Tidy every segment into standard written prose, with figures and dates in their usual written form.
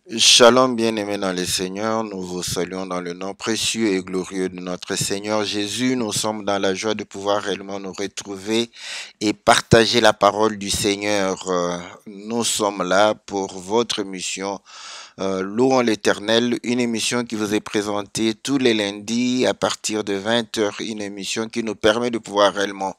Shalom, bien-aimés dans le Seigneur, nous vous saluons dans le nom précieux et glorieux de notre Seigneur Jésus. Nous sommes dans la joie de pouvoir réellement nous retrouver et partager la parole du Seigneur. Nous sommes là pour votre mission. Louons l'Éternel, une émission qui vous est présentée tous les lundis à partir de 20 heures, une émission qui nous permet de pouvoir réellement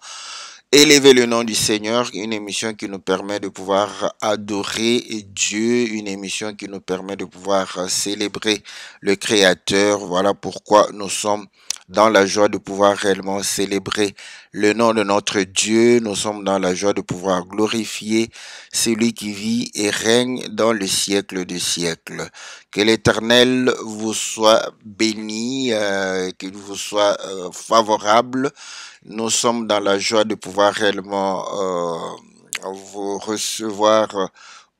élever le nom du Seigneur, une émission qui nous permet de pouvoir adorer Dieu, une émission qui nous permet de pouvoir célébrer le Créateur. Voilà pourquoi nous sommes dans la joie de pouvoir réellement célébrer le nom de notre Dieu. Nous sommes dans la joie de pouvoir glorifier celui qui vit et règne dans le siècle des siècles. Que l'Éternel vous soit béni, qu'il vous soit favorable. Nous sommes dans la joie de pouvoir réellement vous recevoir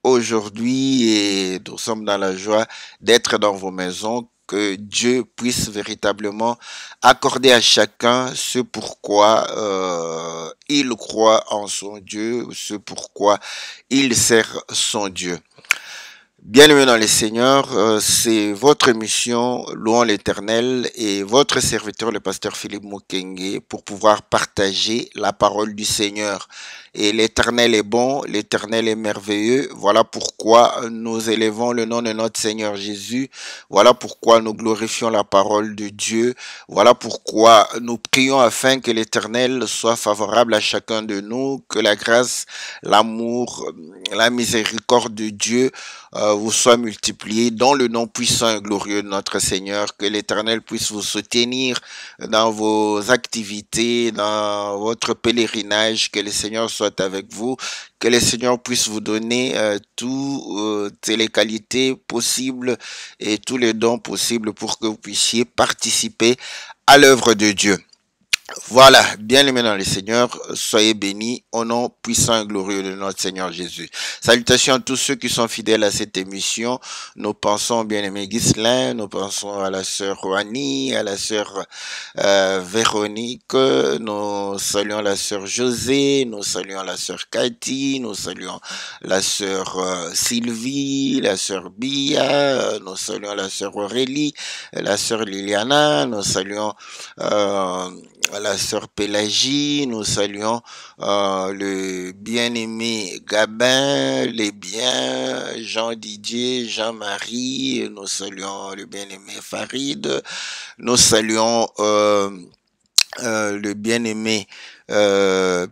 aujourd'hui et nous sommes dans la joie d'être dans vos maisons. Que Dieu puisse véritablement accorder à chacun ce pourquoi il croit en son Dieu, ce pourquoi il sert son Dieu. Bien-aimés dans le Seigneur, c'est votre mission, louons l'Éternel et votre serviteur, le pasteur Philippe Mukenge, pour pouvoir partager la parole du Seigneur. Et l'Éternel est bon, l'Éternel est merveilleux. Voilà pourquoi nous élevons le nom de notre Seigneur Jésus. Voilà pourquoi nous glorifions la parole de Dieu. Voilà pourquoi nous prions afin que l'Éternel soit favorable à chacun de nous, que la grâce, l'amour, la miséricorde de Dieu vous soit multiplié dans le nom puissant et glorieux de notre Seigneur, que l'Éternel puisse vous soutenir dans vos activités, dans votre pèlerinage, que le Seigneur soit avec vous, que le Seigneur puisse vous donner toutes les qualités possibles et tous les dons possibles pour que vous puissiez participer à l'œuvre de Dieu. Voilà, bien-aimés dans le Seigneur, soyez bénis au nom puissant et glorieux de notre Seigneur Jésus. Salutations à tous ceux qui sont fidèles à cette émission. Nous pensons, bien-aimé Ghislain, nous pensons à la sœur Roanie, à la sœur Véronique, nous saluons la sœur José, nous saluons la sœur Cathy, nous saluons la sœur Sylvie, la sœur Bia, nous saluons la sœur Aurélie, la sœur Liliana, nous saluons la sœur Pélagie, nous saluons le bien-aimé Gabin, les biens, Jean Didier, Jean-Marie, nous saluons le bien-aimé Farid, nous saluons le bien-aimé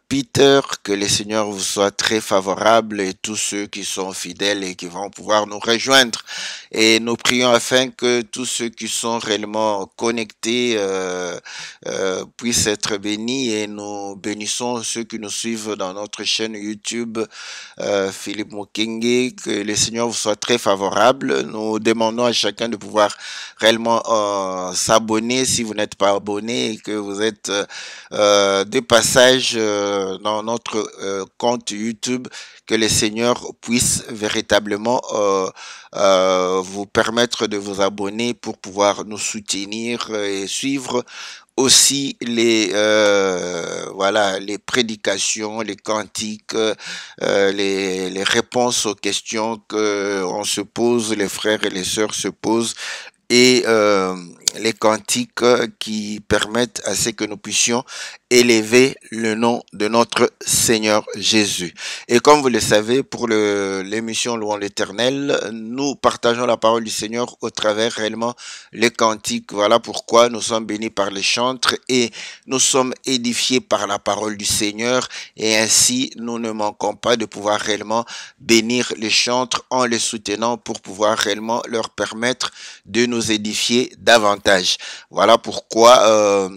Peter, que le Seigneur vous soit très favorable et tous ceux qui sont fidèles et qui vont pouvoir nous rejoindre. Et nous prions afin que tous ceux qui sont réellement connectés puissent être bénis et nous bénissons ceux qui nous suivent dans notre chaîne YouTube Philippe Mukenge, que le Seigneur vous soit très favorable. Nous demandons à chacun de pouvoir réellement s'abonner si vous n'êtes pas abonné et que vous êtes de passage dans notre compte YouTube, que le Seigneur puisse véritablement vous permettre de vous abonner pour pouvoir nous soutenir et suivre aussi les prédications, les cantiques, les réponses aux questions que on se pose, les frères et les sœurs se posent et les cantiques qui permettent à ce que nous puissions élever le nom de notre Seigneur Jésus. Et comme vous le savez, pour l'émission Louons l'Éternel, nous partageons la parole du Seigneur au travers réellement les cantiques. Voilà pourquoi nous sommes bénis par les chantres et nous sommes édifiés par la parole du Seigneur et ainsi nous ne manquons pas de pouvoir réellement bénir les chantres en les soutenant pour pouvoir réellement leur permettre de nous édifier davantage. Voilà pourquoi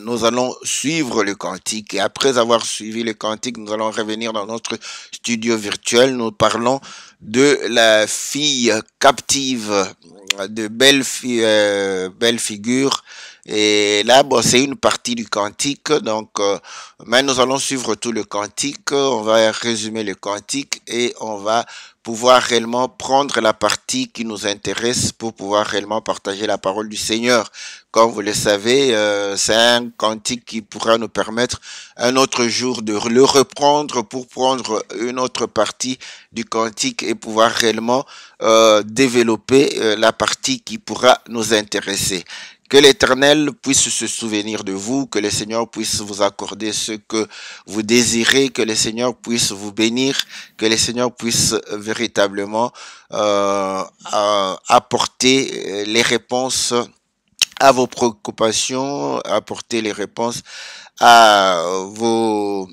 nous allons suivre le cantique et après avoir suivi le cantique, nous allons revenir dans notre studio virtuel. Nous parlons de la fille captive. de belles figures. Et là, bon, c'est une partie du cantique. Donc, mais nous allons suivre tout le cantique. On va résumer le cantique et on va pouvoir réellement prendre la partie qui nous intéresse pour pouvoir réellement partager la parole du Seigneur. Comme vous le savez, c'est un cantique qui pourra nous permettre un autre jour de le reprendre pour prendre une autre partie du cantique et pouvoir réellement développer la partie qui pourra nous intéresser. Que l'Éternel puisse se souvenir de vous, que le Seigneur puisse vous accorder ce que vous désirez, que le Seigneur puisse vous bénir, que le Seigneur puisse véritablement apporter les réponses à vos préoccupations, apporter les réponses à vos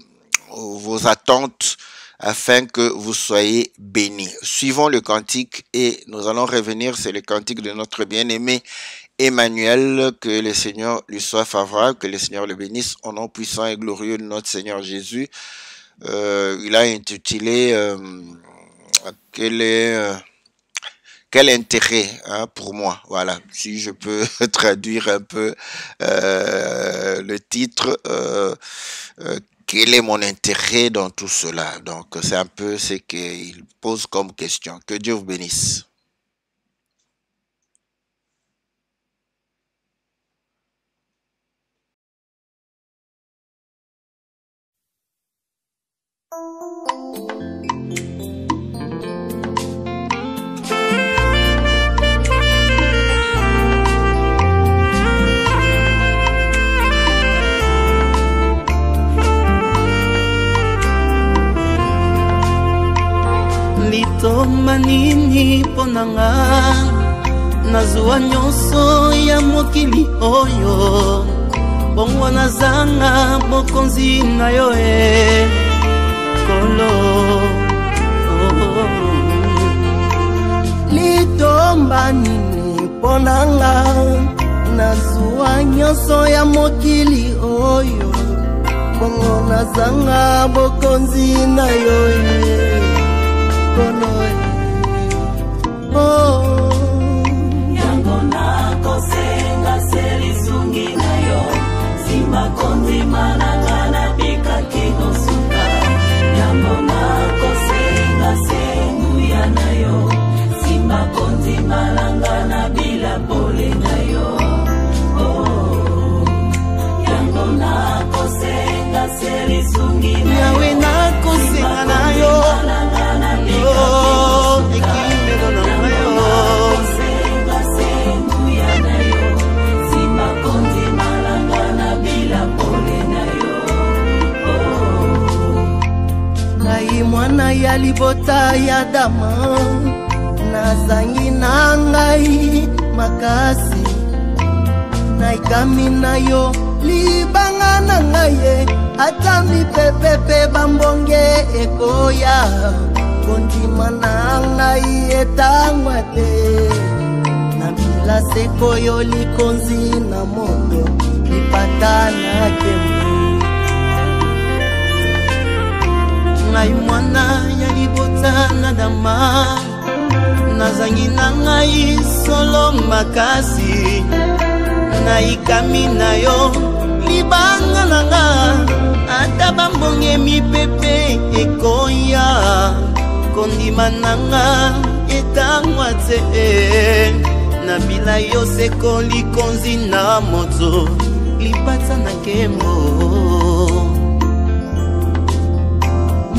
attentes, afin que vous soyez bénis. Suivons le cantique et nous allons revenir, c'est le cantique de notre bien-aimé Emmanuel, que le Seigneur lui soit favorable, que le Seigneur le bénisse au nom puissant et glorieux de notre Seigneur Jésus. Il a intitulé quel intérêt pour moi, voilà, si je peux traduire un peu le titre, quel est mon intérêt dans tout cela? Donc c'est un peu ce qu'il pose comme question. Que Dieu vous bénisse. Litoma nini ponanga nazwa nyonso ya mokili oyo bongo nazanga bokonzi na yo kolo Litomba nini ponanga nazwa nyonso ya mokili oyo bongo nazanga bokonzi na yo yango nakosenga selisungi na yo simba konzi mananga na bikaki kosuka yango nakosenga senguya na yo simba konzi malanga na bilabole na yo yango nakosenga selisungi na yo yawe nakosenga na yo mwana ya libota ya dama nazangi na ngai makasi naikami na yo libanga na ngai ata mipepepe bambonge ekoya kondima na ngai etangwa te na bilase koyo likonzi na moto lipata na kembo ngai mwana ya libota na dama nazangi na ngai solo makasi naikami na yo libanga na nga ata bambonge mipepe ekoya kondima na nga etangwa te na bila yo seko likonzi na moto lipata na kembo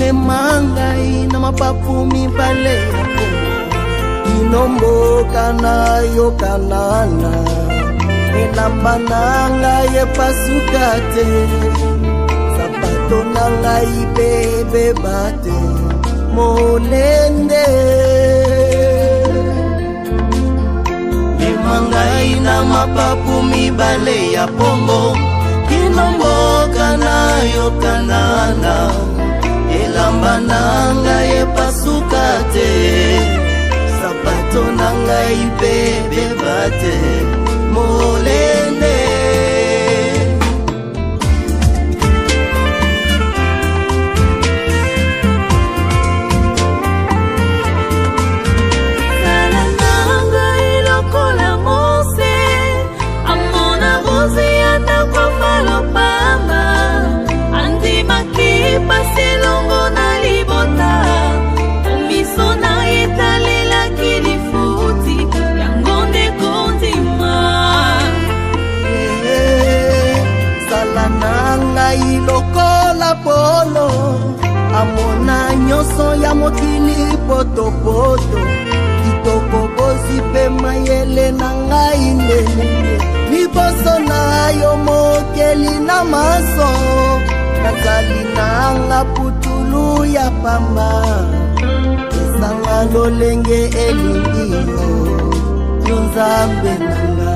memangai na mapapu mibale inomboka na yo kanana elamba na ngai epasuka te sapato na ngai bebeba te molende memangai na mapapu mibale ya pombo inomboka na yo kanana elamba na ngai epasuka te sapato na ngai bebeba te molende sala na ngai loko mayele na ngai ndenge liboso na yo mokeli na maso nazali nanga putulu ya pamba esanga lolenge elingi yo nzambe nanga.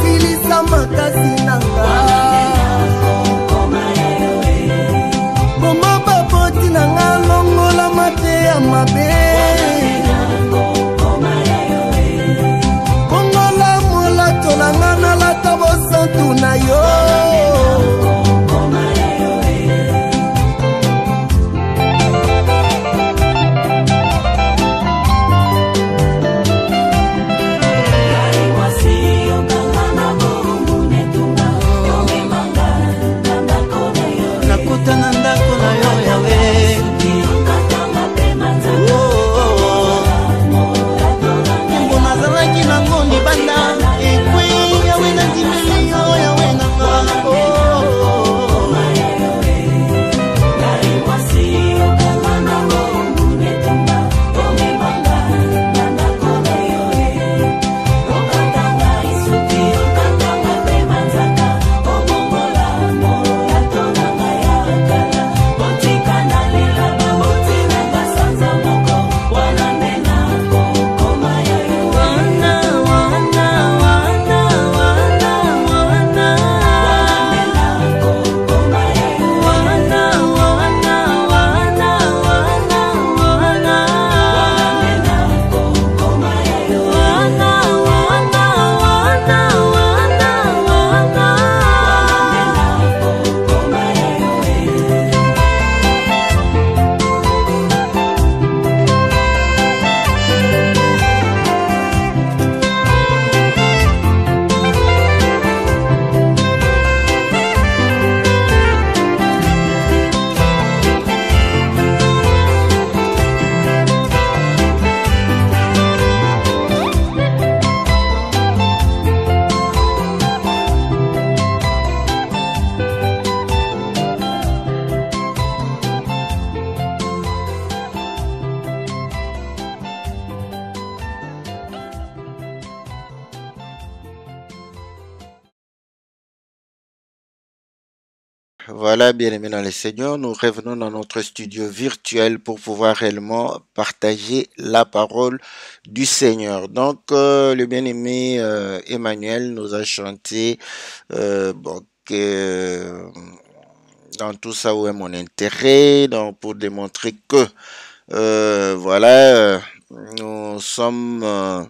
Silisa makasi nanga Moma baboti nanga longola mate ya mabe Kongola mola tolanga na lata bosantu na yo Voilà, bien-aimés dans le Seigneur, nous revenons dans notre studio virtuel pour pouvoir réellement partager la parole du Seigneur. Donc, le bien-aimé Emmanuel nous a chanté dans tout ça où est mon intérêt, donc pour démontrer que nous sommes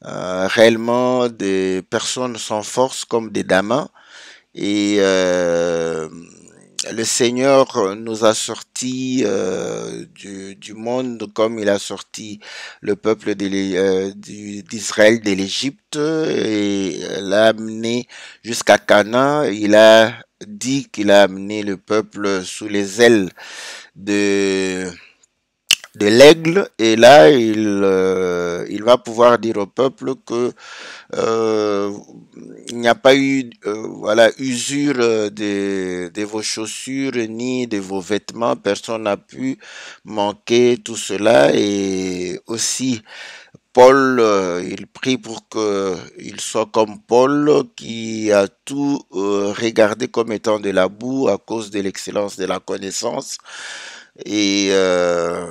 réellement des personnes sans force comme des damans. Et le Seigneur nous a sortis du monde comme il a sorti le peuple d'Israël de l'Égypte et l'a amené jusqu'à Canaan. Il a dit qu'il a amené le peuple sous les ailes de l'aigle, et là il va pouvoir dire au peuple que il n'y a pas eu voilà, usure de vos chaussures ni de vos vêtements, personne n'a pu manquer tout cela. Et aussi Paul, il prie pour qu'il soit comme Paul qui a tout regardé comme étant de la boue à cause de l'excellence de la connaissance. Et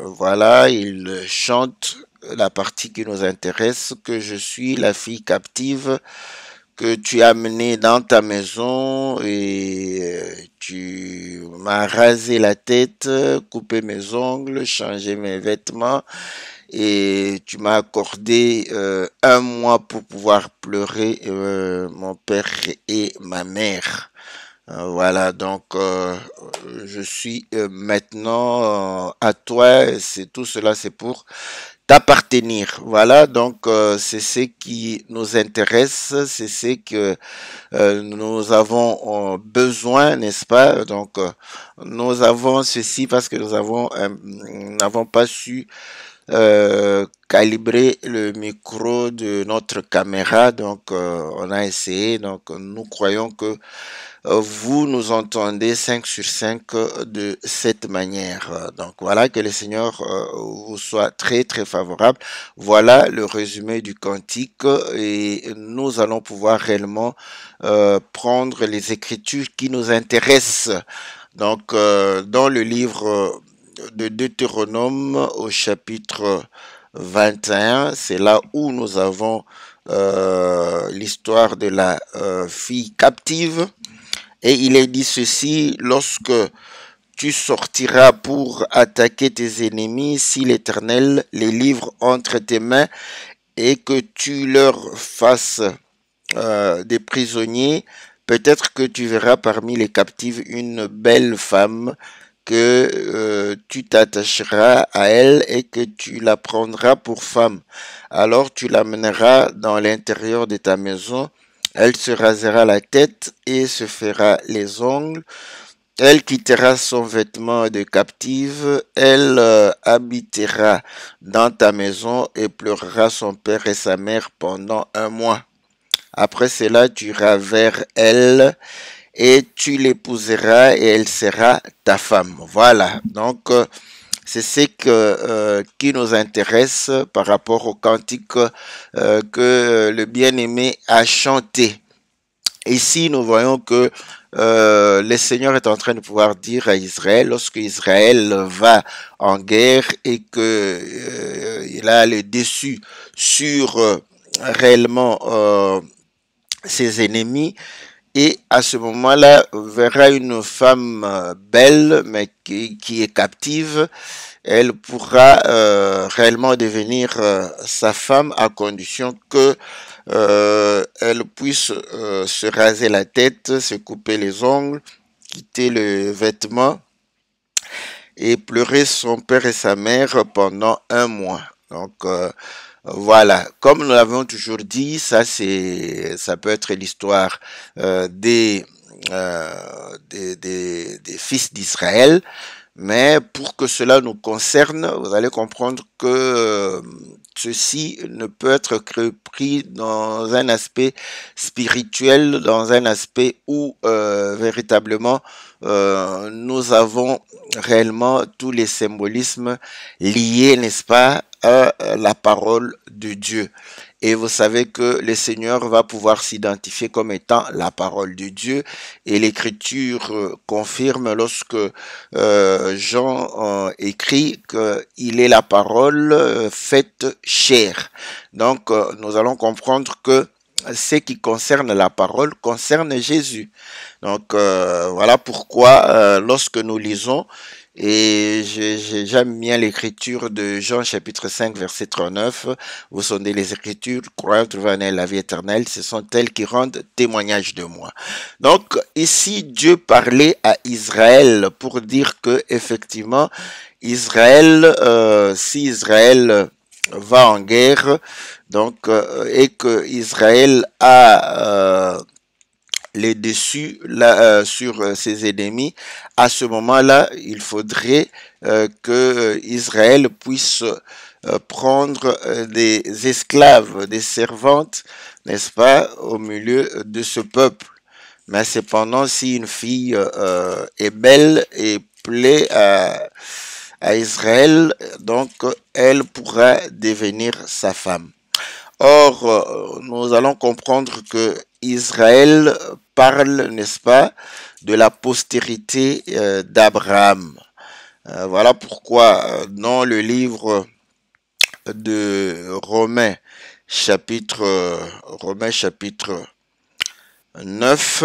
voilà, il chante la partie qui nous intéresse, que je suis la fille captive que tu as menée dans ta maison, et tu m'as rasé la tête, coupé mes ongles, changé mes vêtements, et tu m'as accordé un mois pour pouvoir pleurer mon père et ma mère. Voilà, donc je suis maintenant à toi. C'est tout cela, c'est pour t'appartenir. Voilà, donc c'est ce qui nous intéresse, c'est ce que nous avons besoin, n'est-ce pas? Donc nous avons ceci parce que nous n'avons pas su calibrer le micro de notre caméra, donc on a essayé. Donc nous croyons que vous nous entendez 5 sur 5 de cette manière. Donc voilà, que le Seigneur vous soit très très favorable. Voilà le résumé du cantique, et nous allons pouvoir réellement prendre les écritures qui nous intéressent. Donc dans le livre de Deutéronome au chapitre 21, c'est là où nous avons l'histoire de la fille captive. Et il est dit ceci: lorsque tu sortiras pour attaquer tes ennemis, si l'Éternel les livre entre tes mains et que tu leur fasses des prisonniers, peut-être que tu verras parmi les captives une belle femme, que tu t'attacheras à elle et que tu la prendras pour femme. Alors tu l'amèneras dans l'intérieur de ta maison. Elle se rasera la tête et se fera les ongles. Elle quittera son vêtement de captive. Elle habitera dans ta maison et pleurera son père et sa mère pendant un mois. Après cela, tu iras vers elle et tu l'épouseras et elle sera ta femme. Voilà, donc c'est ce qui nous intéresse par rapport au cantique que le bien-aimé a chanté. Ici, nous voyons que le Seigneur est en train de pouvoir dire à Israël, lorsque Israël va en guerre et que il a le dessus sur réellement ses ennemis, et à ce moment-là, verra une femme belle, mais qui est captive. Elle pourra réellement devenir sa femme à condition que elle puisse se raser la tête, se couper les ongles, quitter le vêtement et pleurer son père et sa mère pendant un mois. Donc voilà, comme nous l'avons toujours dit, ça peut être l'histoire des fils d'Israël, mais pour que cela nous concerne, vous allez comprendre que ceci ne peut être que pris dans un aspect spirituel, dans un aspect où véritablement nous avons réellement tous les symbolismes liés, n'est-ce pas, à la parole de Dieu. Et vous savez que le Seigneur va pouvoir s'identifier comme étant la parole de Dieu. Et l'Écriture confirme lorsque Jean écrit qu'il est la parole faite chair. Donc nous allons comprendre que ce qui concerne la parole concerne Jésus. Donc voilà pourquoi lorsque nous lisons, et j'aime bien l'écriture de Jean chapitre 5 verset 39, vous sondez les écritures, croyant trouver en elles la vie éternelle, ce sont elles qui rendent témoignage de moi. Donc ici Dieu parlait à Israël pour dire que effectivement Israël, si Israël va en guerre, donc et que Israël a les dessus sur ses ennemis, à ce moment-là, il faudrait que Israël puisse prendre des esclaves, des servantes, n'est-ce pas, au milieu de ce peuple. Mais cependant, si une fille est belle et plaît à Israël, donc elle pourra devenir sa femme. Or, nous allons comprendre que Israël parle, n'est-ce pas, de la postérité d'Abraham. Voilà pourquoi dans le livre de Romains chapitre 9,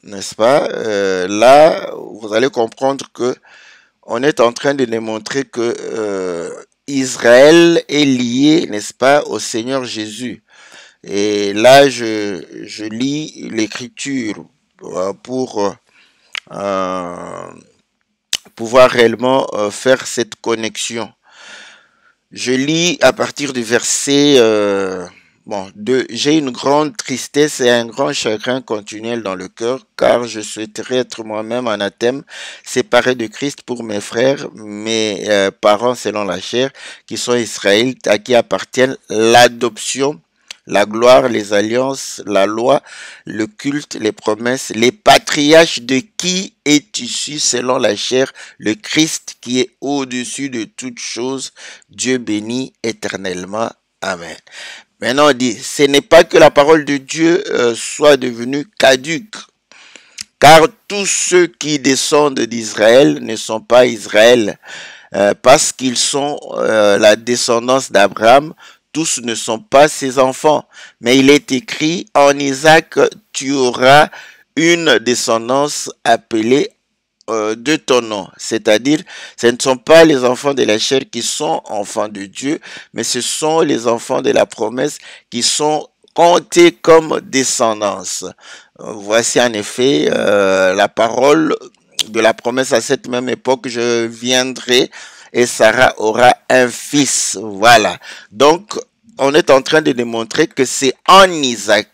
n'est-ce pas, là, vous allez comprendre que on est en train de démontrer que Israël est lié, n'est-ce pas, au Seigneur Jésus. Et là, je lis l'écriture pour pouvoir réellement faire cette connexion. Je lis à partir du verset j'ai une grande tristesse et un grand chagrin continuel dans le cœur, car je souhaiterais être moi-même anathème, séparé de Christ pour mes frères, mes parents selon la chair, qui sont Israélites, à qui appartiennent l'adoption, la gloire, les alliances, la loi, le culte, les promesses, les patriarches de qui est issu selon la chair, le Christ qui est au-dessus de toutes choses, Dieu béni éternellement. Amen. Maintenant, on dit, ce n'est pas que la parole de Dieu soit devenue caduque, car tous ceux qui descendent d'Israël ne sont pas Israël, parce qu'ils sont la descendance d'Abraham. Tous ne sont pas ses enfants, mais il est écrit, en Isaac, tu auras une descendance appelée de ton nom. C'est-à-dire, ce ne sont pas les enfants de la chair qui sont enfants de Dieu, mais ce sont les enfants de la promesse qui sont comptés comme descendance. Voici en effet la parole de la promesse à cette même époque, je viendrai et Sarah aura un fils. Voilà. Donc, on est en train de démontrer que c'est en Isaac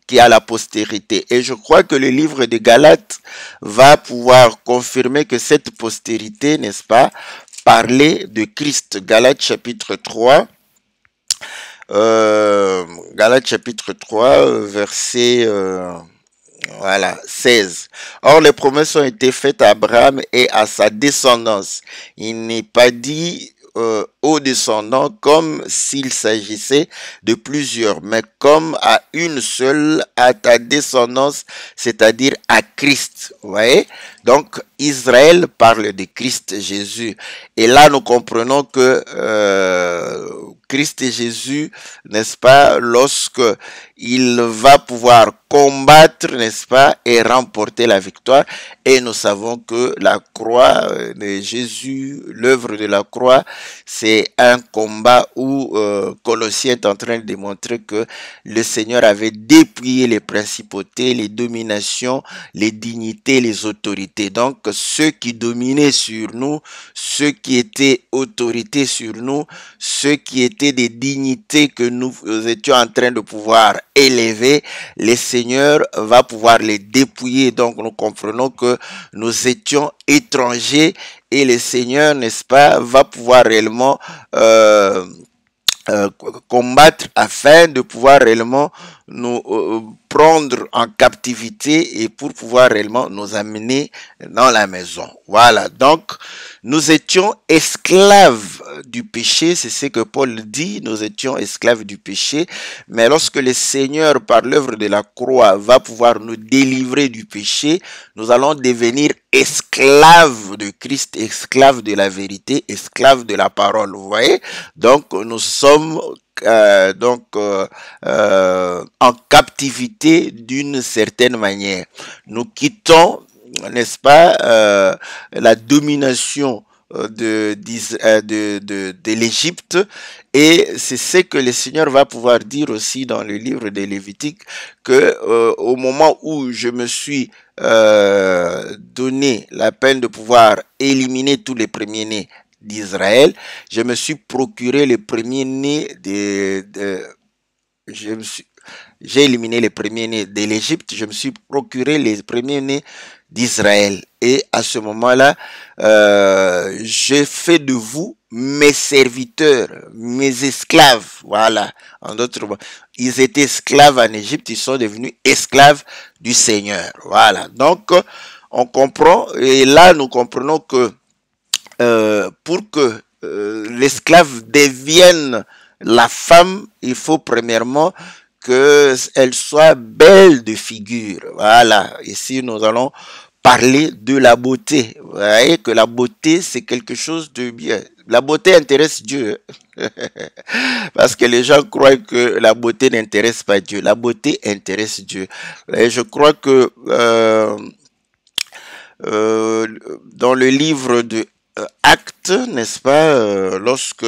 qui a la postérité. Et je crois que le livre de Galates va pouvoir confirmer que cette postérité, n'est-ce pas, parlait de Christ. Galates chapitre 3. Galates chapitre 3, verset... Voilà, 16. Or, les promesses ont été faites à Abraham et à sa descendance. Il n'est pas dit aux descendants comme s'il s'agissait de plusieurs, mais comme à une seule, à ta descendance, c'est-à-dire à Christ. Vous voyez? Donc, Israël parle de Christ Jésus. Et là, nous comprenons que Christ Jésus, n'est-ce pas, lorsque il va pouvoir combattre, n'est-ce pas, et remporter la victoire. Et nous savons que la croix de Jésus, l'œuvre de la croix, c'est un combat où Colossiens est en train de démontrer que le Seigneur avait dépouillé les principautés, les dominations, les dignités, les autorités. Donc, ceux qui dominaient sur nous, ceux qui étaient autorités sur nous, ceux qui étaient des dignités que nous étions en train de pouvoir élever, le Seigneur va pouvoir les dépouiller. Donc, nous comprenons que nous étions étrangers et le Seigneur, n'est-ce pas, va pouvoir réellement combattre afin de pouvoir réellement nous prendre en captivité et pour pouvoir réellement nous amener dans la maison. Voilà, donc nous étions esclaves du péché, c'est ce que Paul dit, nous étions esclaves du péché, mais lorsque le Seigneur par l'œuvre de la croix va pouvoir nous délivrer du péché, nous allons devenir esclaves de Christ, esclaves de la vérité, esclaves de la parole, vous voyez. Donc nous sommes en captivité d'une certaine manière. Nous quittons, n'est-ce pas, la domination de l'Égypte, et c'est ce que le Seigneur va pouvoir dire aussi dans le livre de Lévitique, que au moment où je me suis donné la peine de pouvoir éliminer tous les premiers-nés d'Israël, je me suis procuré le premier-né j'ai éliminé les premiers-nés de l'Égypte, je me suis procuré les premiers-nés d'Israël. Et à ce moment-là, j'ai fait de vous mes serviteurs, mes esclaves. Voilà. En d'autres mots, ils étaient esclaves en Égypte, ils sont devenus esclaves du Seigneur. Voilà. Donc, on comprend, et là, nous comprenons que pour que l'esclave devienne la femme, il faut premièrement qu'elle soit belle de figure. Voilà. Ici, nous allons parler de la beauté. Vous voyez que la beauté, c'est quelque chose de bien. La beauté intéresse Dieu. Parce que les gens croient que la beauté n'intéresse pas Dieu. La beauté intéresse Dieu. Et je crois que dans le livre de Actes, n'est-ce pas, lorsque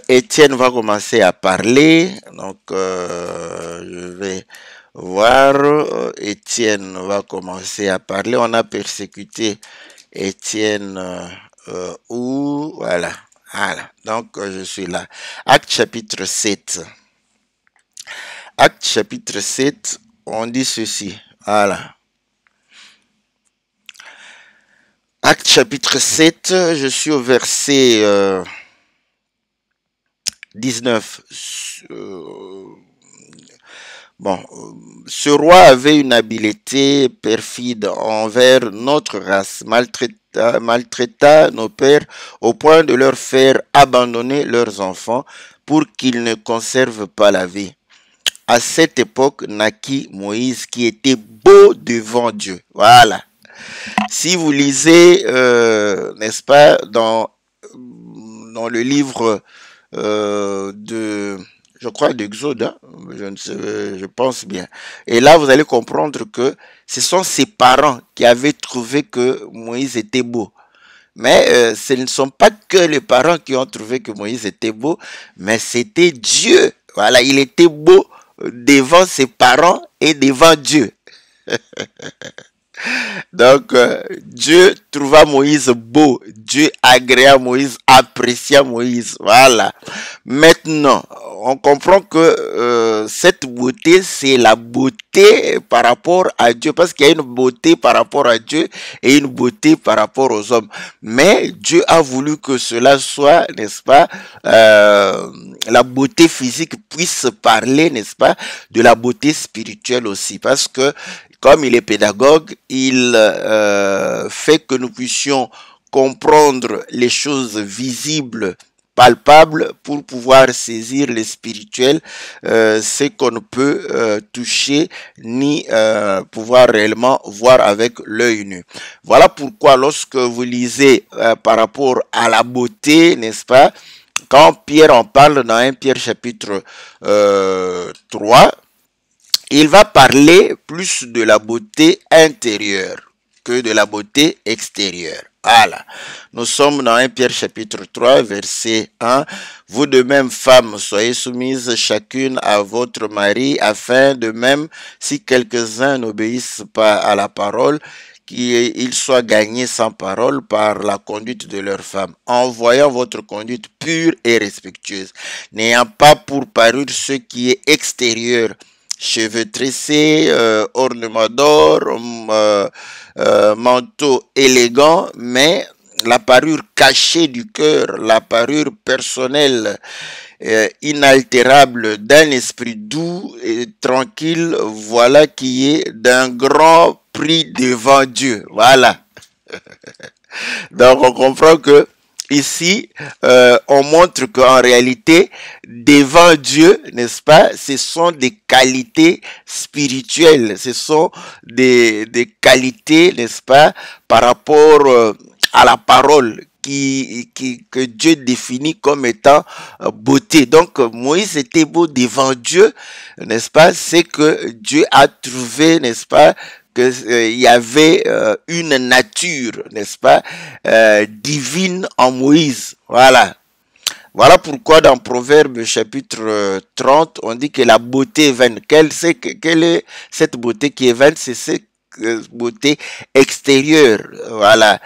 Étienne va commencer à parler, donc je vais voir, Étienne va commencer à parler, on a persécuté Étienne où, voilà, donc je suis là. Actes chapitre 7. Actes chapitre 7, on dit ceci, voilà. Actes chapitre 7, je suis au verset 19. Ce roi avait une habileté perfide envers notre race, maltraita nos pères au point de leur faire abandonner leurs enfants pour qu'ils ne conservent pas la vie. À cette époque naquit Moïse qui était beau devant Dieu. Voilà. Si vous lisez, n'est-ce pas, dans le livre je crois d'Exode, hein, je pense bien. Et là, vous allez comprendre que ce sont ses parents qui avaient trouvé que Moïse était beau. Mais ce ne sont pas que les parents qui ont trouvé que Moïse était beau, mais c'était Dieu. Voilà, il était beau devant ses parents et devant Dieu. Donc, Dieu trouva Moïse beau, Dieu agréa Moïse, apprécia Moïse, voilà. Maintenant, on comprend que cette beauté, c'est la beauté par rapport à Dieu, parce qu'il y a une beauté par rapport à Dieu et une beauté par rapport aux hommes. Mais Dieu a voulu que cela soit, n'est-ce pas, la beauté physique puisse parler, n'est-ce pas, de la beauté spirituelle aussi, parce que comme il est pédagogue, il fait que nous puissions comprendre les choses visibles, palpables, pour pouvoir saisir les spirituels, ce qu'on ne peut toucher ni pouvoir réellement voir avec l'œil nu. Voilà pourquoi lorsque vous lisez par rapport à la beauté, n'est-ce pas, quand Pierre en parle dans 1 Pierre chapitre 3, il va parler plus de la beauté intérieure que de la beauté extérieure. Voilà. Nous sommes dans 1 Pierre chapitre 3, verset 1. Vous de même, femmes, soyez soumises chacune à votre mari, afin de même, si quelques-uns n'obéissent pas à la parole, qu'ils soient gagnés sans parole par la conduite de leurs femmes, en voyant votre conduite pure et respectueuse, n'ayant pas pour parure ce qui est extérieur, cheveux tressés, ornements d'or, manteau élégant, mais la parure cachée du cœur, la parure personnelle, inaltérable d'un esprit doux et tranquille, voilà qui est d'un grand prix devant Dieu. Voilà. Donc on comprend que ici, on montre qu'en réalité, devant Dieu, n'est-ce pas, ce sont des qualités spirituelles, ce sont des qualités, n'est-ce pas, par rapport à la parole que Dieu définit comme étant beauté. Donc, Moïse était beau devant Dieu, n'est-ce pas, c'est que Dieu a trouvé, n'est-ce pas, qu'il y avait une nature, n'est-ce pas, divine en Moïse. Voilà. Voilà pourquoi dans Proverbe chapitre 30, on dit que la beauté est vaine. Quelle est cette beauté qui est vaine? C'est cette beauté extérieure. Voilà.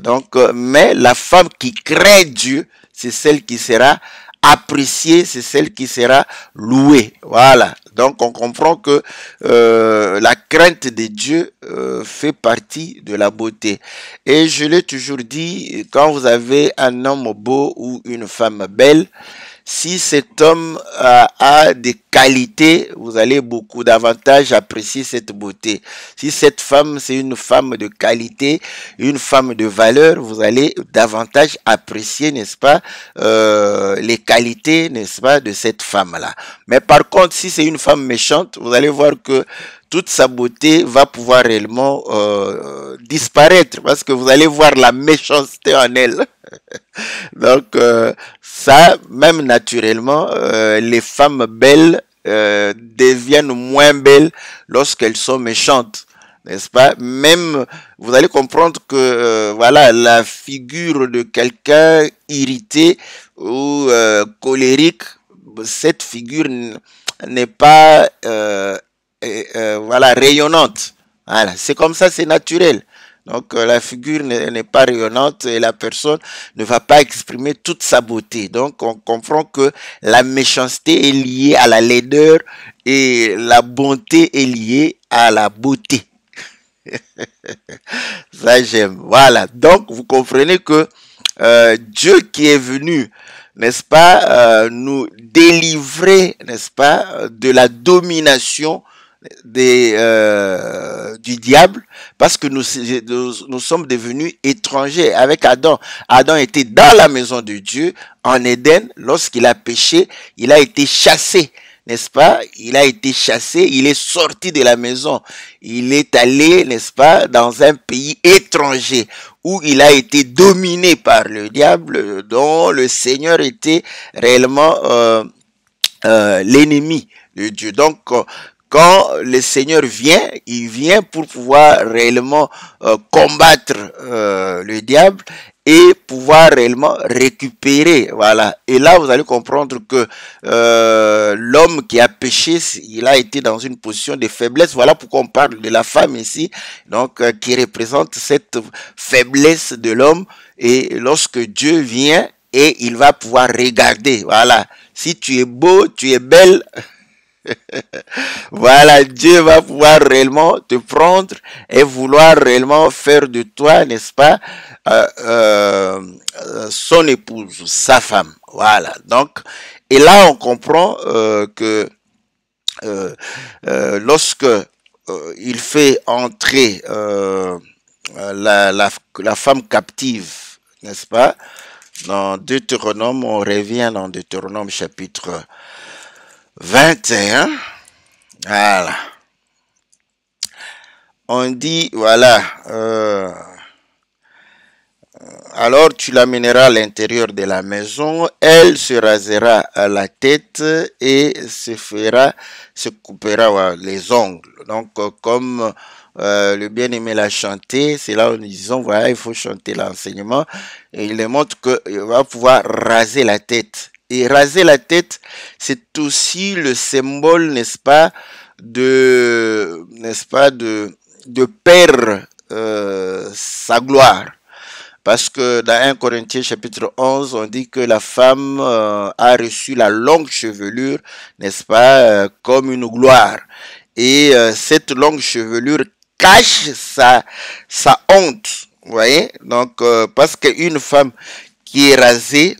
Donc, mais la femme qui craint Dieu, c'est celle qui sera appréciée, c'est celle qui sera louée. Voilà. Donc on comprend que la crainte de Dieu fait partie de la beauté. Et je l'ai toujours dit, quand vous avez un homme beau ou une femme belle, si cet homme a des qualités, vous allez beaucoup davantage apprécier cette beauté. Si cette femme, c'est une femme de qualité, une femme de valeur, vous allez davantage apprécier, n'est-ce pas, les qualités, n'est-ce pas, de cette femme-là. Mais par contre, si c'est une femme méchante, vous allez voir que toute sa beauté va pouvoir réellement disparaître parce que vous allez voir la méchanceté en elle. Donc, ça, même naturellement, les femmes belles deviennent moins belles lorsqu'elles sont méchantes, n'est-ce pas? Même, vous allez comprendre que, voilà, la figure de quelqu'un irrité ou colérique, cette figure n'est pas, voilà, rayonnante. Voilà, c'est comme ça, c'est naturel. Donc la figure n'est pas rayonnante et la personne ne va pas exprimer toute sa beauté. Donc on comprend que la méchanceté est liée à la laideur et la bonté est liée à la beauté. Ça j'aime. Voilà. Donc vous comprenez que Dieu qui est venu, n'est-ce pas, nous délivrer, n'est-ce pas, de la domination du diable, parce que nous sommes devenus étrangers avec Adam. Adam était dans la maison de Dieu, en Éden. Lorsqu'il a péché, il a été chassé, n'est-ce pas? Il a été chassé, il est sorti de la maison. Il est allé, n'est-ce pas, dans un pays étranger où il a été dominé par le diable, dont le Seigneur était réellement l'ennemi de Dieu. Donc, quand le Seigneur vient, il vient pour pouvoir réellement combattre le diable et pouvoir réellement récupérer. Voilà. Et là, vous allez comprendre que l'homme qui a péché, il a été dans une position de faiblesse. Voilà pourquoi on parle de la femme ici, donc qui représente cette faiblesse de l'homme. Et lorsque Dieu vient, et il va pouvoir regarder. Voilà. Si tu es beau, tu es belle. Voilà, Dieu va pouvoir réellement te prendre et vouloir réellement faire de toi, n'est-ce pas, son épouse, sa femme. Voilà. Donc, et là, on comprend que lorsque il fait entrer la femme captive, n'est-ce pas, dans Deutéronome, on revient dans Deutéronome chapitre 21, voilà. On dit, voilà, alors tu l'amèneras à l'intérieur de la maison, elle se rasera à la tête et se coupera les ongles. Donc, comme le bien-aimé l'a chanté, c'est là où nous disons, voilà, il faut chanter l'enseignement, et il montre qu'il va pouvoir raser la tête. Et raser la tête, c'est aussi le symbole, n'est-ce pas, de perdre sa gloire. Parce que dans 1 Corinthiens chapitre 11, on dit que la femme a reçu la longue chevelure, n'est-ce pas, comme une gloire. Et cette longue chevelure cache sa honte, vous voyez. Donc, parce qu'une femme qui est rasée,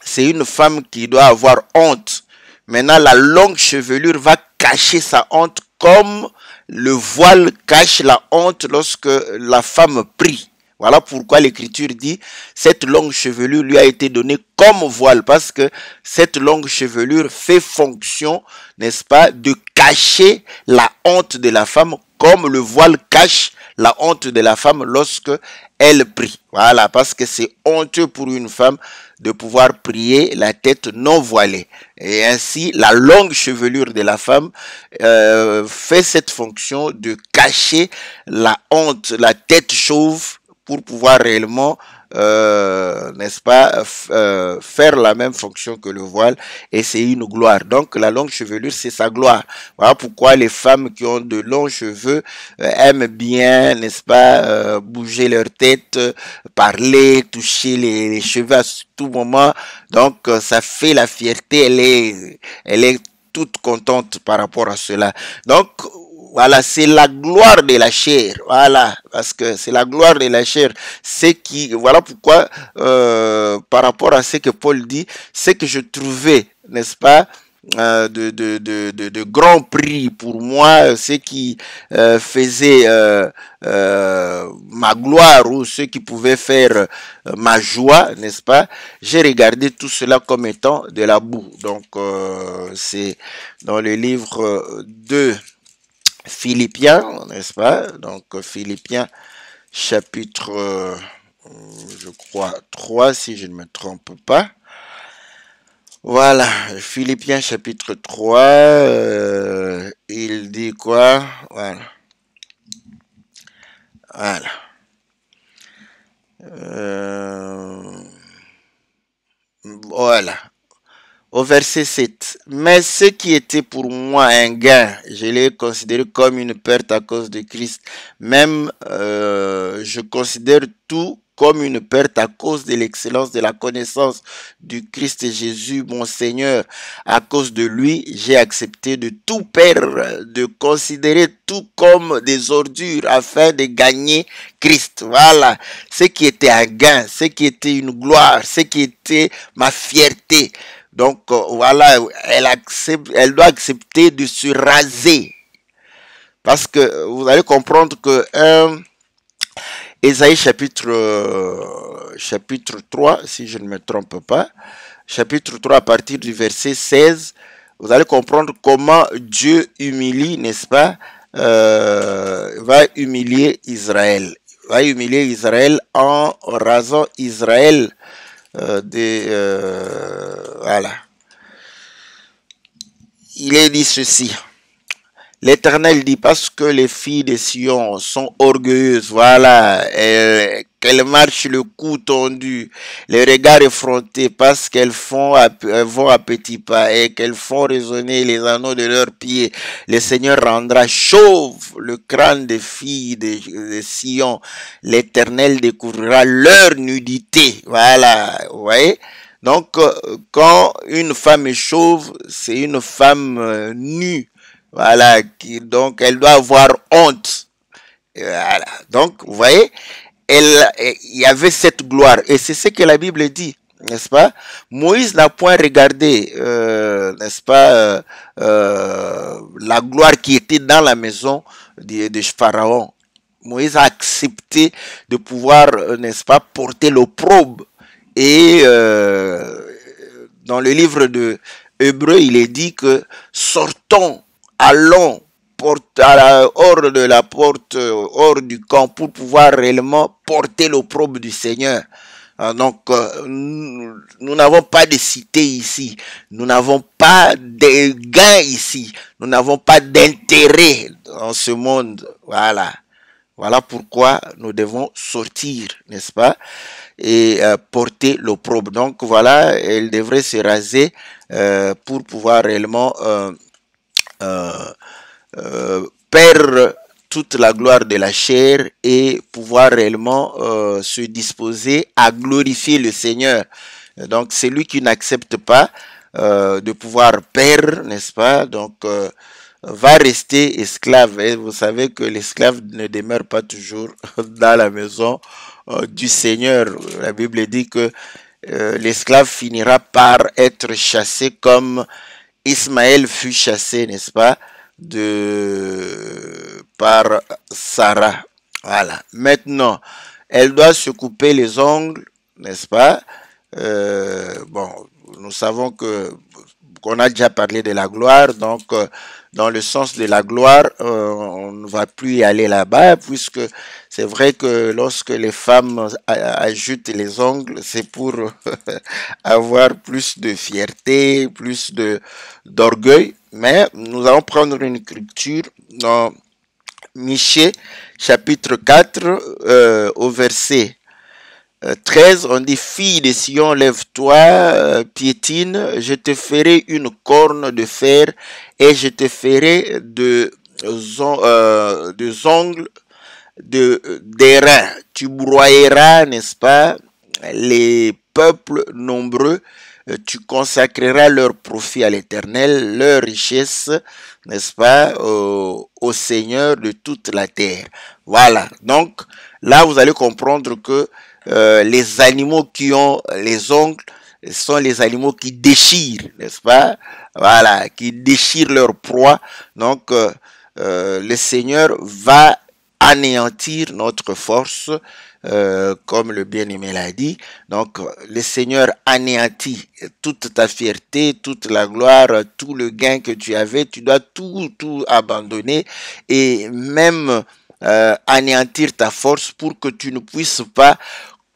c'est une femme qui doit avoir honte. Maintenant, la longue chevelure va cacher sa honte comme le voile cache la honte lorsque la femme prie. Voilà pourquoi l'Écriture dit, cette longue chevelure lui a été donnée comme voile, parce que cette longue chevelure fait fonction, n'est-ce pas, de cacher la honte de la femme, comme le voile cache la honte de la femme lorsque elle prie. Voilà, parce que c'est honteux pour une femme de pouvoir prier la tête non voilée. Et ainsi, la longue chevelure de la femme fait cette fonction de cacher la honte, la tête chauve, pour pouvoir réellement n'est-ce pas, faire la même fonction que le voile, et c'est une gloire. Donc la longue chevelure, c'est sa gloire. Voilà pourquoi les femmes qui ont de longs cheveux aiment bien, n'est-ce pas, bouger leur tête, parler, toucher les cheveux à tout moment. Donc ça fait la fierté, elle est toute contente par rapport à cela. Donc voilà, c'est la gloire de la chair. Voilà, parce que c'est la gloire de la chair. C'est qui, voilà pourquoi, par rapport à ce que Paul dit, c'est que je trouvais, n'est-ce pas, de grand prix pour moi, ce qui faisait ma gloire ou ce qui pouvait faire ma joie, n'est-ce pas? J'ai regardé tout cela comme étant de la boue. Donc, c'est dans le livre de Philippiens, n'est-ce pas? Donc, Philippiens, chapitre, je crois, 3, si je ne me trompe pas. Voilà, Philippiens, chapitre 3, il dit quoi? Voilà. Voilà. Voilà. Au verset 7. Mais ce qui était pour moi un gain, je l'ai considéré comme une perte à cause de Christ. Même je considère tout comme une perte à cause de l'excellence de la connaissance du Christ Jésus, mon Seigneur. À cause de lui, j'ai accepté de tout perdre, de considérer tout comme des ordures afin de gagner Christ. Voilà, ce qui était un gain, ce qui était une gloire, ce qui était ma fierté. Donc voilà, elle doit accepter de se raser. Parce que vous allez comprendre que Ésaïe chapitre 3, si je ne me trompe pas, chapitre 3 à partir du verset 16, vous allez comprendre comment Dieu humilie, n'est-ce pas, va humilier Israël. Va humilier Israël en rasant Israël voilà. Il est dit ceci. L'Éternel dit, parce que les filles de Sion sont orgueilleuses, voilà, qu'elles marchent le cou tendu, les regards effrontés, parce qu'elles vont à petits pas et qu'elles font résonner les anneaux de leurs pieds. Le Seigneur rendra chauve le crâne des filles de Sion. L'Éternel découvrira leur nudité. Voilà, vous voyez? Donc, quand une femme est chauve, c'est une femme nue. Voilà, donc elle doit avoir honte. Voilà. Donc, vous voyez, il y avait cette gloire. Et c'est ce que la Bible dit, n'est-ce pas? Moïse n'a point regardé, n'est-ce pas, la gloire qui était dans la maison de Pharaon. Moïse a accepté de pouvoir, n'est-ce pas, porter l'opprobre. Et dans le livre de Hébreux, il est dit que sortons, allons hors de la porte, hors du camp, pour pouvoir réellement porter l'opprobre du Seigneur. Donc, nous n'avons pas de cité ici, nous n'avons pas de gain ici, nous n'avons pas d'intérêt dans ce monde. Voilà. Voilà pourquoi nous devons sortir, n'est-ce pas, et porter l'opprobre. Donc voilà, elle devrait se raser pour pouvoir réellement perdre toute la gloire de la chair et pouvoir réellement se disposer à glorifier le Seigneur. Donc celui qui n'accepte pas de pouvoir perdre, n'est-ce pas, donc va rester esclave. Et vous savez que l'esclave ne demeure pas toujours dans la maison du Seigneur. La Bible dit que l'esclave finira par être chassé comme Ismaël fut chassé, n'est-ce pas, par Sarah. Voilà. Maintenant, elle doit se couper les ongles, n'est-ce pas? Bon, nous savons qu'on a déjà parlé de la gloire, donc dans le sens de la gloire, on ne va plus y aller là-bas, puisque c'est vrai que lorsque les femmes ajoutent les ongles, c'est pour avoir plus de fierté, plus d'orgueil. Mais nous allons prendre une écriture dans Michée, chapitre 4, au verset 13, on dit, fille de Sion, lève-toi, piétine, je te ferai une corne de fer et je te ferai des ongles d'airain. Tu broyeras, n'est-ce pas, les peuples nombreux, tu consacreras leur profit à l'Éternel, leur richesse, n'est-ce pas, au Seigneur de toute la terre. Voilà, donc là vous allez comprendre que les animaux qui ont les ongles sont les animaux qui déchirent, n'est-ce pas? Voilà, qui déchirent leur proie. Donc le Seigneur va anéantir notre force, comme le bien-aimé l'a dit. Donc le Seigneur anéantit toute ta fierté, toute la gloire, tout le gain que tu avais. Tu dois tout abandonner et même anéantir ta force pour que tu ne puisses pas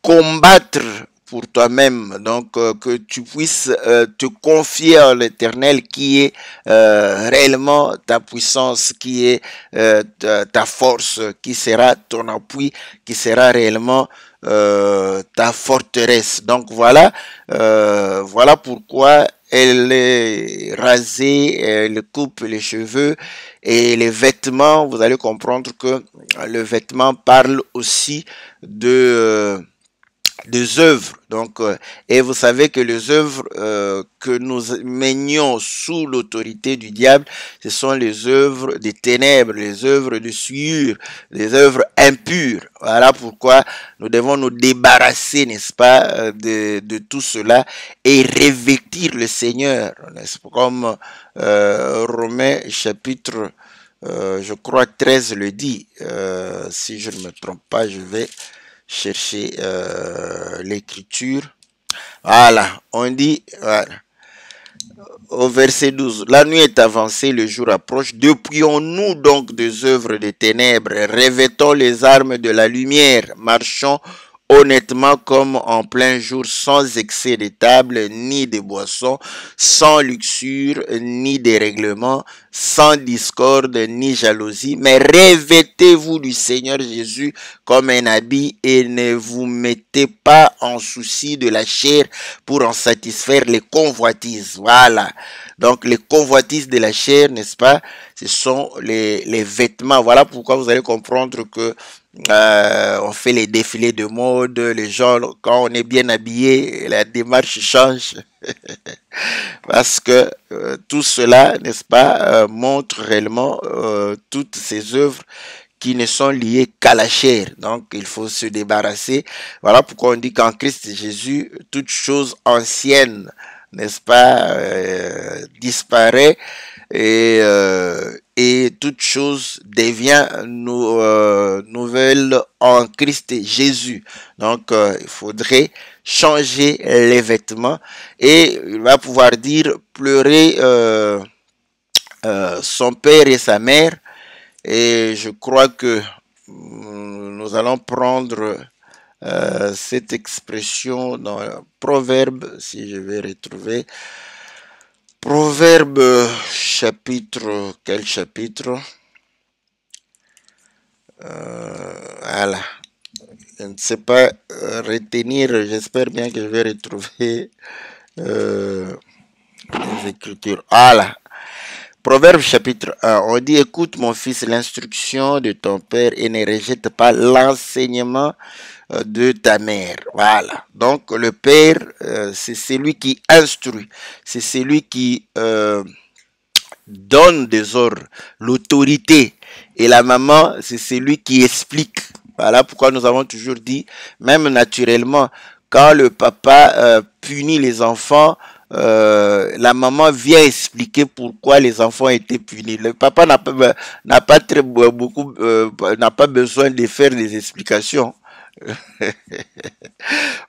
combattre pour toi-même, donc que tu puisses te confier à l'Éternel qui est réellement ta puissance, qui est ta force, qui sera ton appui, qui sera réellement ta forteresse. Donc voilà, voilà pourquoi elle est rasée, elle coupe les cheveux et les vêtements. Vous allez comprendre que le vêtement parle aussi des œuvres. Donc, et vous savez que les œuvres que nous menions sous l'autorité du diable, ce sont les œuvres des ténèbres, les œuvres de souillure, les œuvres impures. Voilà pourquoi nous devons nous débarrasser, n'est-ce pas, de tout cela et revêtir le Seigneur, n'est-ce pas, comme Romains chapitre, je crois 13 le dit, si je ne me trompe pas, je vais chercher l'écriture. Voilà, on dit, voilà, au verset 12, la nuit est avancée, le jour approche, dépouillons-nous donc des œuvres des ténèbres, revêtons les armes de la lumière, marchons honnêtement comme en plein jour, sans excès de table, ni de boissons, sans luxure, ni dérèglement, sans discorde, ni jalousie, mais revêtez-vous du Seigneur Jésus comme un habit et ne vous mettez pas en souci de la chair pour en satisfaire les convoitises. Voilà. Donc, les convoitises de la chair, n'est-ce pas, ce sont les vêtements. Voilà pourquoi vous allez comprendre que on fait les défilés de mode, les gens, quand on est bien habillé, la démarche change. Parce que tout cela, n'est-ce pas, montre réellement toutes ces œuvres qui ne sont liées qu'à la chair. Donc, il faut se débarrasser. Voilà pourquoi on dit qu'en Christ Jésus, toute chose ancienne, n'est-ce pas, disparaît et toute chose devient nouvelle en Christ Jésus. Donc, il faudrait changer les vêtements et il va pouvoir dire pleurer son père et sa mère. Et je crois que nous allons prendre cette expression dans Proverbe, si je vais retrouver. Proverbe chapitre, quel chapitre? Voilà. Je ne sais pas retenir, j'espère bien que je vais retrouver les écritures. Voilà. Proverbe chapitre 1, on dit, écoute mon fils l'instruction de ton père et ne rejette pas l'enseignement de ta mère. Voilà. Donc le père, c'est celui qui instruit, c'est celui qui donne des ordres, l'autorité. Et la maman, c'est celui qui explique. Voilà pourquoi nous avons toujours dit, même naturellement, quand le papa punit les enfants, la maman vient expliquer pourquoi les enfants étaient punis. Le papa n'a pas besoin de faire des explications.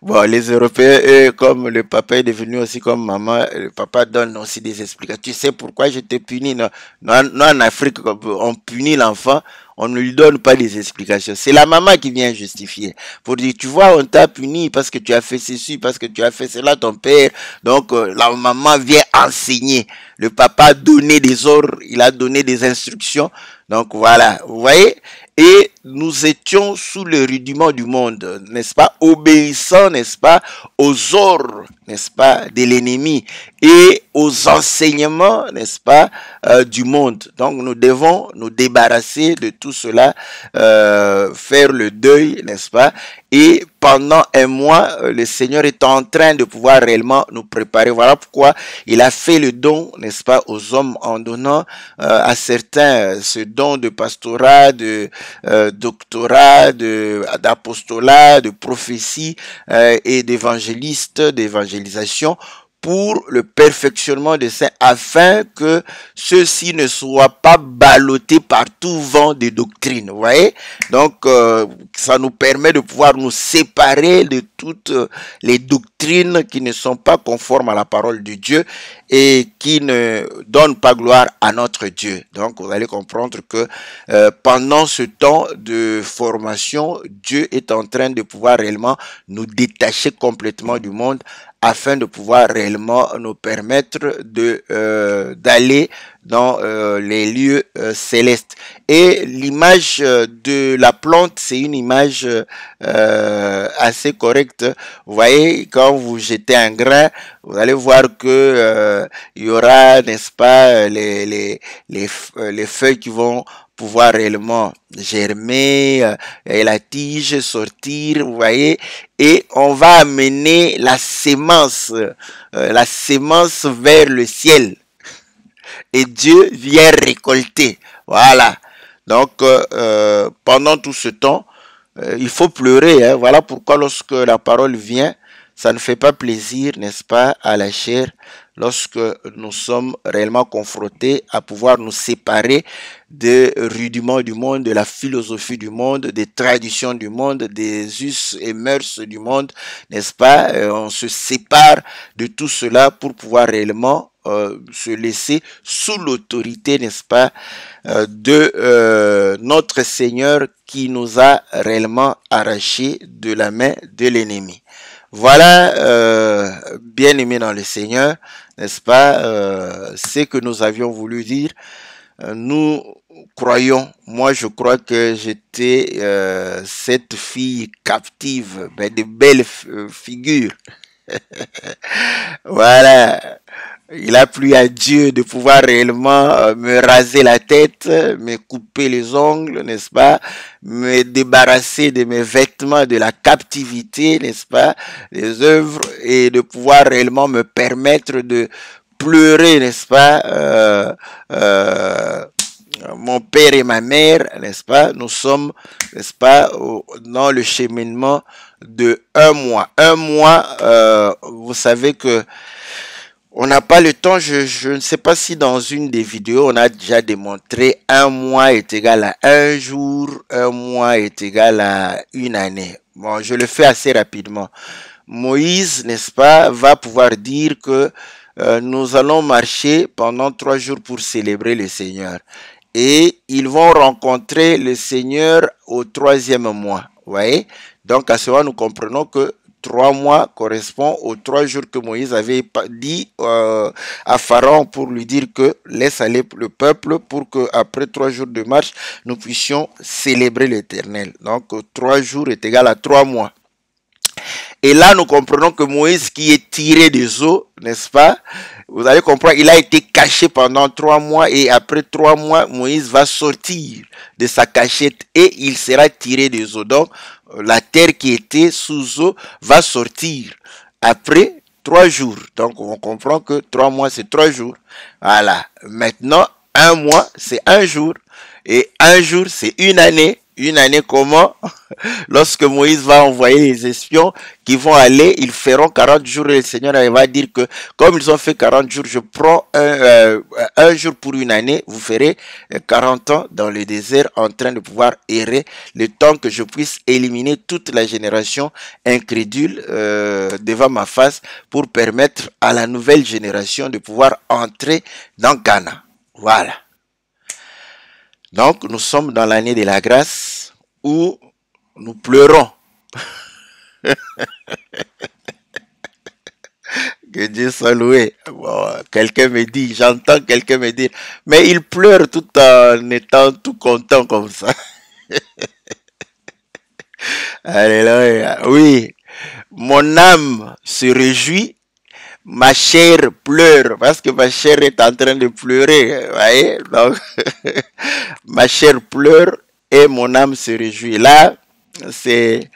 Bon, les Européens, eux, comme le papa est devenu aussi comme maman, le papa donne aussi des explications. Tu sais pourquoi je t'ai puni? Non, en Afrique, on punit l'enfant, on ne lui donne pas des explications. C'est la maman qui vient justifier. Pour dire, tu vois, on t'a puni parce que tu as fait ceci, parce que tu as fait cela, ton père. Donc, la maman vient enseigner. le papa a donné des ordres, il a donné des instructions. Donc voilà, vous voyez, et nous étions sous le rudiment du monde, n'est-ce pas, obéissant, n'est-ce pas, aux ordres, n'est-ce pas, de l'ennemi et aux enseignements, n'est-ce pas, du monde. Donc nous devons nous débarrasser de tout cela, faire le deuil, n'est-ce pas, et pendant un mois, le Seigneur est en train de pouvoir réellement nous préparer. Voilà pourquoi il a fait le don, n'est-ce pas, aux hommes en donnant à certains ce don de pastorat, de doctorat, d'apostolat, de prophétie et d'évangéliste, d'évangélisation, pour le perfectionnement des saints, afin que ceux-ci ne soient pas ballottés par tout vent de doctrine. Vous voyez? Donc, ça nous permet de pouvoir nous séparer de toutes les doctrines qui ne sont pas conformes à la parole de Dieu et qui ne donnent pas gloire à notre Dieu. Donc, vous allez comprendre que pendant ce temps de formation, Dieu est en train de pouvoir réellement nous détacher complètement du monde, afin de pouvoir réellement nous permettre de d'aller dans les lieux célestes. Et l'image de la plante, c'est une image assez correcte. Vous voyez, quand vous jetez un grain, vous allez voir que il y aura, n'est-ce pas, les feuilles qui vont pouvoir réellement germer et la tige sortir, vous voyez, et on va amener la sémence vers le ciel, et Dieu vient récolter. Voilà. Donc pendant tout ce temps, il faut pleurer, hein. Voilà pourquoi lorsque la parole vient, ça ne fait pas plaisir, n'est-ce pas, à la chair, lorsque nous sommes réellement confrontés à pouvoir nous séparer des rudiments du monde, de la philosophie du monde, des traditions du monde, des us et mœurs du monde, n'est-ce pas? On se sépare de tout cela pour pouvoir réellement se laisser sous l'autorité, n'est-ce pas, de notre Seigneur qui nous a réellement arrachés de la main de l'ennemi. Voilà, bien-aimés dans le Seigneur, n'est-ce pas, ce que nous avions voulu dire. Nous croyons, moi je crois que j'étais cette fille captive, de belles figures. Voilà. Il a plu à Dieu de pouvoir réellement me raser la tête, me couper les ongles, n'est-ce pas, me débarrasser de mes vêtements de la captivité, n'est-ce pas, des œuvres, et de pouvoir réellement me permettre de pleurer, n'est-ce pas, mon père et ma mère, n'est-ce pas, nous sommes, n'est-ce pas, dans le cheminement de un mois. Un mois, vous savez que on n'a pas le temps, je ne sais pas si dans une des vidéos, on a déjà démontré un mois est égal à un jour, un mois est égal à une année. Bon, je le fais assez rapidement. Moïse, n'est-ce pas, va pouvoir dire que nous allons marcher pendant 3 jours pour célébrer le Seigneur. Et ils vont rencontrer le Seigneur au 3e mois. Vous voyez? Donc à ce moment, nous comprenons que 3 mois correspond aux 3 jours que Moïse avait dit à Pharaon pour lui dire que laisse aller le peuple pour que après 3 jours de marche, nous puissions célébrer l'Éternel. Donc 3 jours est égal à 3 mois. Et là, nous comprenons que Moïse qui est tiré des eaux, n'est-ce pas? Vous allez comprendre, il a été caché pendant 3 mois et après 3 mois, Moïse va sortir de sa cachette et il sera tiré des eaux. Donc, la terre qui était sous eau va sortir après 3 jours. Donc, on comprend que 3 mois, c'est 3 jours. Voilà. Maintenant, un mois, c'est un jour. Et un jour, c'est une année. Une année comment? Lorsque Moïse va envoyer les espions qui vont aller, ils feront 40 jours et le Seigneur va dire que comme ils ont fait 40 jours, je prends un jour pour une année, vous ferez 40 ans dans le désert en train de pouvoir errer, le temps que je puisse éliminer toute la génération incrédule devant ma face pour permettre à la nouvelle génération de pouvoir entrer dans Cana. Voilà. Donc, nous sommes dans l'année de la grâce où nous pleurons. Que Dieu soit loué. Bon, quelqu'un me dit, j'entends quelqu'un me dire, mais il pleure tout en étant tout content comme ça. Alléluia. Oui, mon âme se réjouit, ma chair pleure parce que ma chair est en train de pleurer. Vous voyez? Donc, ma chair pleure et mon âme se réjouit. Là, c'est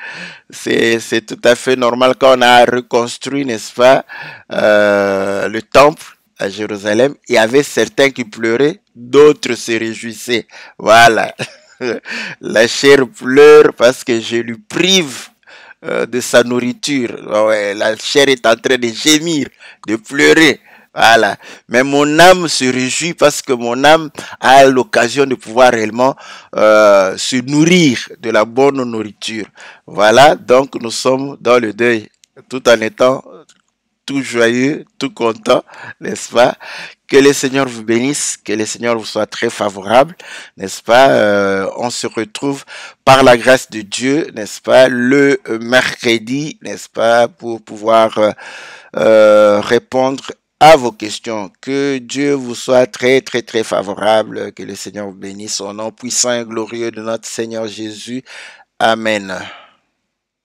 tout à fait normal quand on a reconstruit, n'est-ce pas, le temple à Jérusalem. Il y avait certains qui pleuraient, d'autres se réjouissaient. Voilà. La chair pleure parce que je lui prive de sa nourriture. Ouais, la chair est en train de gémir, de pleurer. Voilà. Mais mon âme se réjouit parce que mon âme a l'occasion de pouvoir réellement se nourrir de la bonne nourriture. Voilà. Donc nous sommes dans le deuil tout en étant tout joyeux, tout content, n'est-ce pas? Que le Seigneur vous bénisse, que le Seigneur vous soit très favorable, n'est-ce pas? On se retrouve par la grâce de Dieu, n'est-ce pas? Le mercredi, n'est-ce pas? Pour pouvoir répondre à vos questions. Que Dieu vous soit très, très, très favorable. Que le Seigneur vous bénisse au nom puissant et glorieux de notre Seigneur Jésus. Amen.